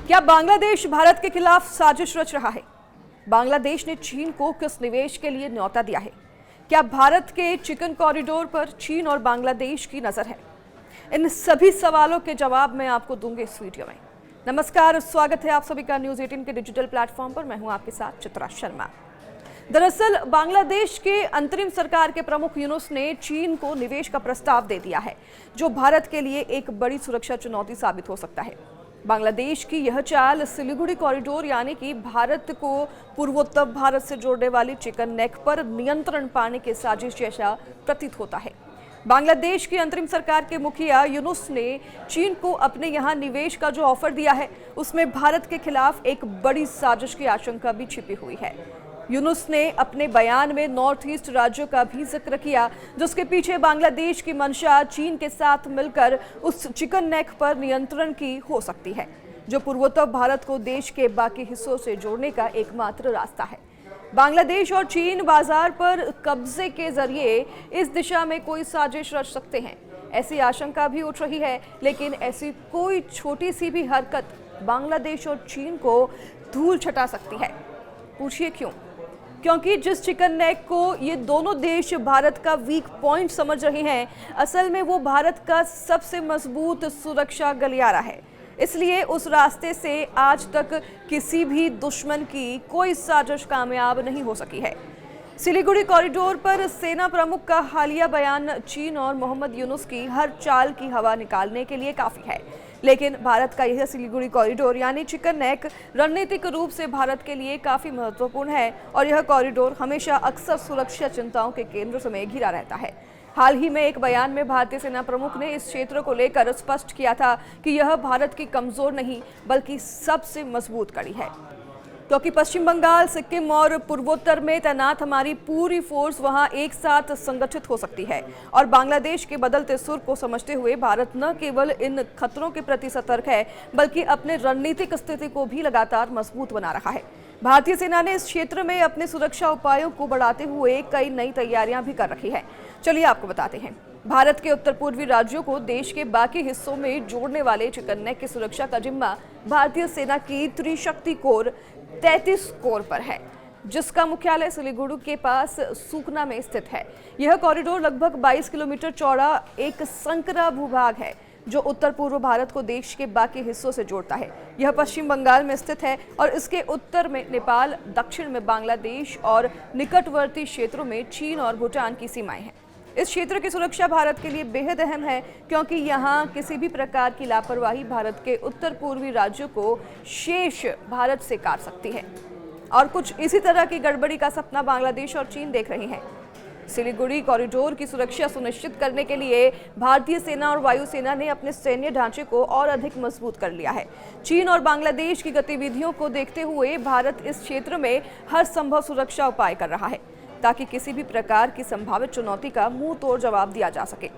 क्या बांग्लादेश भारत के खिलाफ साजिश रच रहा है? बांग्लादेश ने चीन को किस निवेश के लिए न्योता दिया है? क्या भारत के चिकन कॉरिडोर पर चीन और बांग्लादेश की नजर है? इन सभी सवालों के जवाब मैं आपको दूंगी इस वीडियो में। नमस्कार, स्वागत है आप सभी का न्यूज़ 18 के डिजिटल प्लेटफॉर्म पर। मैं हूं आपके साथ चित्रा शर्मा। दरअसल बांग्लादेश के अंतरिम सरकार के प्रमुख यूनुस ने चीन को निवेश का प्रस्ताव दे दिया है, जो भारत के लिए एक बड़ी सुरक्षा चुनौती साबित हो सकता है। बांग्लादेश की यह चाल सिलीगुड़ी कॉरिडोर यानी कि भारत को पूर्वोत्तर भारत से जोड़ने वाली चिकन नेक पर नियंत्रण पाने की साजिश जैसा प्रतीत होता है। बांग्लादेश की अंतरिम सरकार के मुखिया यूनुस ने चीन को अपने यहां निवेश का जो ऑफर दिया है, उसमें भारत के खिलाफ एक बड़ी साजिश की आशंका भी छिपी हुई है। यूनुस ने अपने बयान में नॉर्थ ईस्ट राज्यों का भी जिक्र किया, जिसके पीछे बांग्लादेश की मंशा चीन के साथ मिलकर उस चिकन नेक पर नियंत्रण की हो सकती है, जो पूर्वोत्तर भारत को देश के बाकी हिस्सों से जोड़ने का एकमात्र रास्ता है। बांग्लादेश और चीन बाजार पर कब्जे के जरिए इस दिशा में कोई साजिश रच सकते हैं, ऐसी आशंका भी उठ रही है। लेकिन ऐसी कोई छोटी सी भी हरकत बांग्लादेश और चीन को धूल छटा सकती है। पूछिए क्यों? क्योंकि जिस चिकन नेक को ये दोनों देश भारत का वीक पॉइंट समझ रहे हैं, असल में वो भारत का सबसे मजबूत सुरक्षा गलियारा है। इसलिए उस रास्ते से आज तक किसी भी दुश्मन की कोई साजिश कामयाब नहीं हो सकी है। सिलीगुड़ी कॉरिडोर पर सेना प्रमुख का हालिया बयान चीन और मोहम्मद यूनुस की हर चाल की हवा निकालने के लिए काफी है। लेकिन भारत का यह सिलीगुड़ी कॉरिडोर यानी चिकन नेक रणनीतिक रूप से भारत के लिए काफी महत्वपूर्ण है और यह कॉरिडोर हमेशा अक्सर सुरक्षा चिंताओं के केंद्र में घिरा रहता है। हाल ही में एक बयान में भारतीय सेना प्रमुख ने इस क्षेत्र को लेकर स्पष्ट किया था कि यह भारत की कमजोर नहीं बल्कि सबसे मजबूत कड़ी है, क्योंकि पश्चिम बंगाल, सिक्किम और पूर्वोत्तर में तैनात हमारी पूरी फोर्स वहां एक साथ संगठित हो सकती है। और बांग्लादेश के बदलते सुर को समझते हुए भारत न केवल इन खतरों के प्रति सतर्क है, बल्कि अपने रणनीतिक स्थिति को भी लगातार मजबूत बना रहा है। भारतीय सेना ने इस क्षेत्र में अपने सुरक्षा उपायों को बढ़ाते हुए कई नई तैयारियां भी कर रखी है। चलिए आपको बताते हैं। भारत के उत्तर पूर्वी राज्यों को देश के बाकी हिस्सों में जोड़ने वाले चिकन नेक की सुरक्षा का जिम्मा भारतीय सेना की त्रिशक्ति कोर 33 कोर पर है, जिसका मुख्यालय सिलीगुड़ी के पास सूखना में स्थित है। यह कॉरिडोर लगभग 22 किलोमीटर चौड़ा एक संकरा भूभाग है, जो उत्तर पूर्व भारत को देश के बाकी हिस्सों से जोड़ता है। यह पश्चिम बंगाल में स्थित है और इसके उत्तर में नेपाल, दक्षिण में बांग्लादेश और निकटवर्ती क्षेत्रों में चीन और भूटान की सीमाएं हैं। इस क्षेत्र की सुरक्षा भारत के लिए बेहद अहम है, क्योंकि यहाँ किसी भी प्रकार की लापरवाही भारत के उत्तर पूर्वी राज्यों को शेष भारत से काट सकती है। और कुछ इसी तरह की गड़बड़ी का सपना बांग्लादेश और चीन देख रहे हैं। सिलीगुड़ी कॉरिडोर की सुरक्षा सुनिश्चित करने के लिए भारतीय सेना और वायुसेना ने अपने सैन्य ढांचे को और अधिक मजबूत कर लिया है। चीन और बांग्लादेश की गतिविधियों को देखते हुए भारत इस क्षेत्र में हर संभव सुरक्षा उपाय कर रहा है, ताकि किसी भी प्रकार की संभावित चुनौती का मुंह तोड़ जवाब दिया जा सके।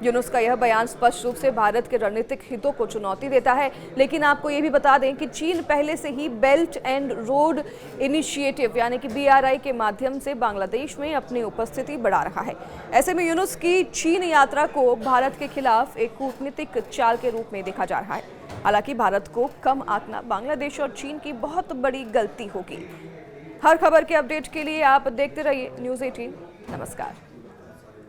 यूनुस का यह बयान स्पष्ट रूप से भारत के रणनीतिक हितों को चुनौती देता है। लेकिन आपको ये भी बता दें कि चीन पहले से ही बेल्ट एंड रोड इनिशिएटिव यानी कि BRI के माध्यम से बांग्लादेश में अपनी उपस्थिति बढ़ा रहा है। ऐसे में यूनुस की चीन यात्रा को भारत के खिलाफ एक कूटनीतिक चाल के रूप में देखा जा रहा है। हालांकि भारत को कम आंकना बांग्लादेश और चीन की बहुत बड़ी गलती होगी। हर खबर के अपडेट के लिए आप देखते रहिए न्यूज़ 18। नमस्कार।